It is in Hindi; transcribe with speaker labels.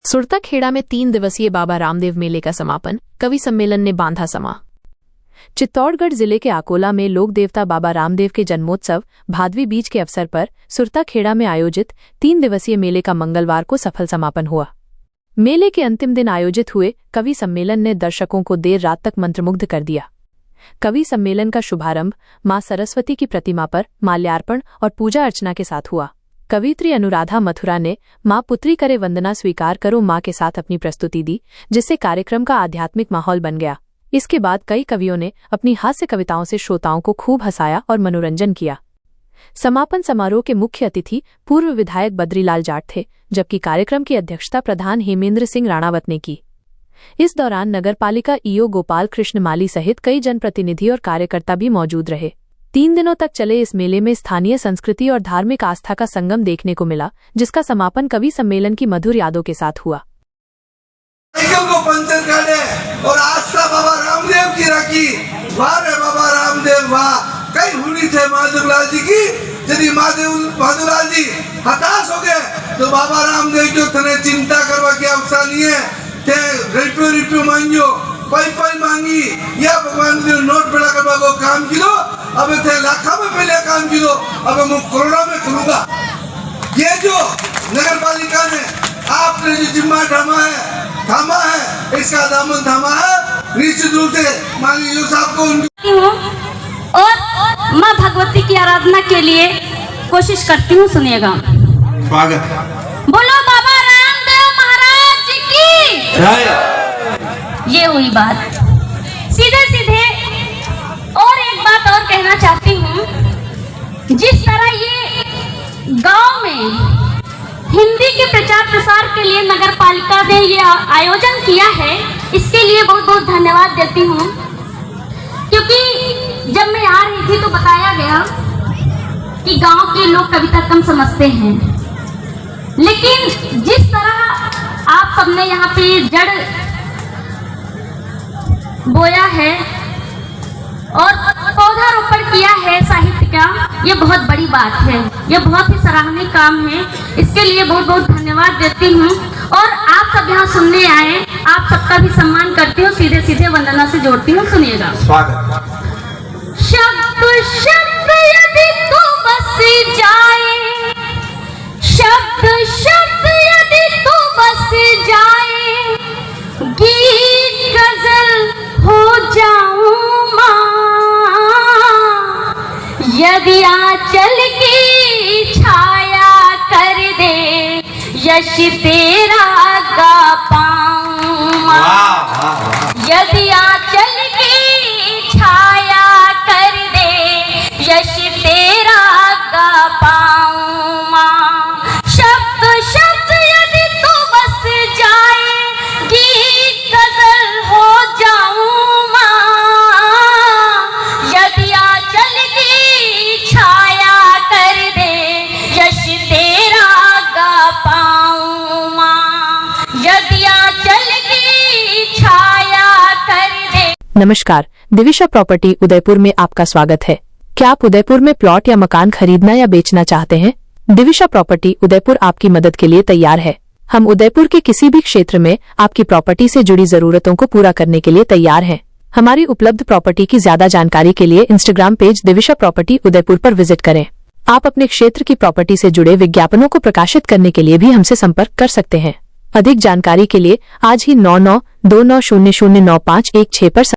Speaker 1: सुरताखेड़ा में 3 दिवसीय बाबा रामदेव मेले का समापन, कवि सम्मेलन ने बांधा समा। चित्तौड़गढ़ जिले के आकोला में लोक देवता बाबा रामदेव के जन्मोत्सव भादवी बीज के अवसर पर सुरताखेड़ा में आयोजित 3 दिवसीय मेले का मंगलवार को सफल समापन हुआ। मेले के अंतिम दिन आयोजित हुए कवि सम्मेलन ने दर्शकों को देर रात तक मंत्रमुग्ध कर दिया। कवि सम्मेलन का शुभारंभ मां सरस्वती की प्रतिमा पर माल्यार्पण और पूजा अर्चना के साथ हुआ। कवियत्री अनुराधा मथुरा ने मां पुत्री करे वंदना स्वीकार करो मां के साथ अपनी प्रस्तुति दी, जिससे कार्यक्रम का आध्यात्मिक माहौल बन गया। इसके बाद कई कवियों ने अपनी हास्य कविताओं से श्रोताओं को खूब हंसाया और मनोरंजन किया। समापन समारोह के मुख्य अतिथि पूर्व विधायक बद्रीलाल जाट थे, जबकि कार्यक्रम की अध्यक्षता प्रधान हेमेंद्र सिंह राणावत ने की। इस दौरान नगरपालिका ईओ गोपाल कृष्ण माली सहित कई जनप्रतिनिधि और कार्यकर्ता भी मौजूद रहे। 3 दिनों तक चले इस मेले में स्थानीय संस्कृति और धार्मिक आस्था का संगम देखने को मिला, जिसका समापन कवि सम्मेलन की मधुर यादों के साथ हुआ।
Speaker 2: को पंचर काटे और आस्था बाबा रामदेव की रखी। वाह रे बाबा रामदेव वाह। कई हुई थे माधवलाल जी की, यदि माधवलाल जी हताश हो गए तो बाबा रामदेव जो तने चिंता करवा की आवश्यकता नहीं है। थे रिप्यू मांगियो पाई मांगी या भगवान ने नोट बड़ा करवा को काम किलो। अब थे लाखा में पहले काम किलो, अब मैं करोड़ों में करूंगा। ये जो नगर पालिका ने आपने जो जिम्मा थामा है इसका दामन थामा है। निश्चित रूप से माननीय जो साहब को
Speaker 3: और माँ भगवती की आराधना के लिए कोशिश करती हूँ। सुनिएगा।
Speaker 2: स्वागत।
Speaker 3: बोलो बाबा रामदेव महाराज जी की। ये हुई बात। सीधे और एक बात और कहना चाहती हूँ। जिस तरह ये गांव में हिंदी के प्रचार प्रसार के लिए नगर पालिका ने ये आयोजन किया है, इसके लिए बहुत बहुत धन्यवाद देती हूँ। क्योंकि जब मैं आ रही थी तो बताया गया कि गांव के लोग कविता कम समझते हैं, लेकिन जिस तरह आप सबने यहाँ पे जड़ बोया है और पौधारोपण किया है साहित्य का, ये बहुत बड़ी बात है। ये बहुत ही सराहनीय काम है। इसके लिए बहुत बहुत धन्यवाद देती हूँ। और आप सब यहाँ सुनने आए, आप सबका भी सम्मान करती हूँ। सीधे वंदना से जोड़ती हूँ। सुनिएगा।
Speaker 2: स्वागत।
Speaker 3: शब्द शब्द यदि तू बस जाए, शब्द शब्द यदि तू बस जाए, गीत गजल हो जाऊं मां। यदि आंचल की छाया कर दे, यश तेरा गा पाऊं मां। यदि आंचल की छाया कर दे, यश तेरा गा पाऊं मां। शब्द शब्द यदि तू बस जाए, गीत गजल हो जाऊं मां। यदि आंचल की छाया कर दे, यश तेरा गा पाऊं मां। यदि आंचल की छाया कर दे।
Speaker 1: नमस्कार, दिविशा प्रॉपर्टी उदयपुर में आपका स्वागत है। क्या आप उदयपुर में प्लॉट या मकान खरीदना या बेचना चाहते हैं? दिविशा प्रॉपर्टी उदयपुर आपकी मदद के लिए तैयार है। हम उदयपुर के किसी भी क्षेत्र में आपकी प्रॉपर्टी से जुड़ी जरूरतों को पूरा करने के लिए तैयार हैं। हमारी उपलब्ध प्रॉपर्टी की ज्यादा जानकारी के लिए Instagram page Divisha property Udaipur पर विजिट करें। आप अपने क्षेत्र की प्रॉपर्टी से जुड़े विज्ञापनों को प्रकाशित करने के लिए भी हमसे संपर्क कर सकते हैं। अधिक जानकारी के लिए आज ही 9929009516 पर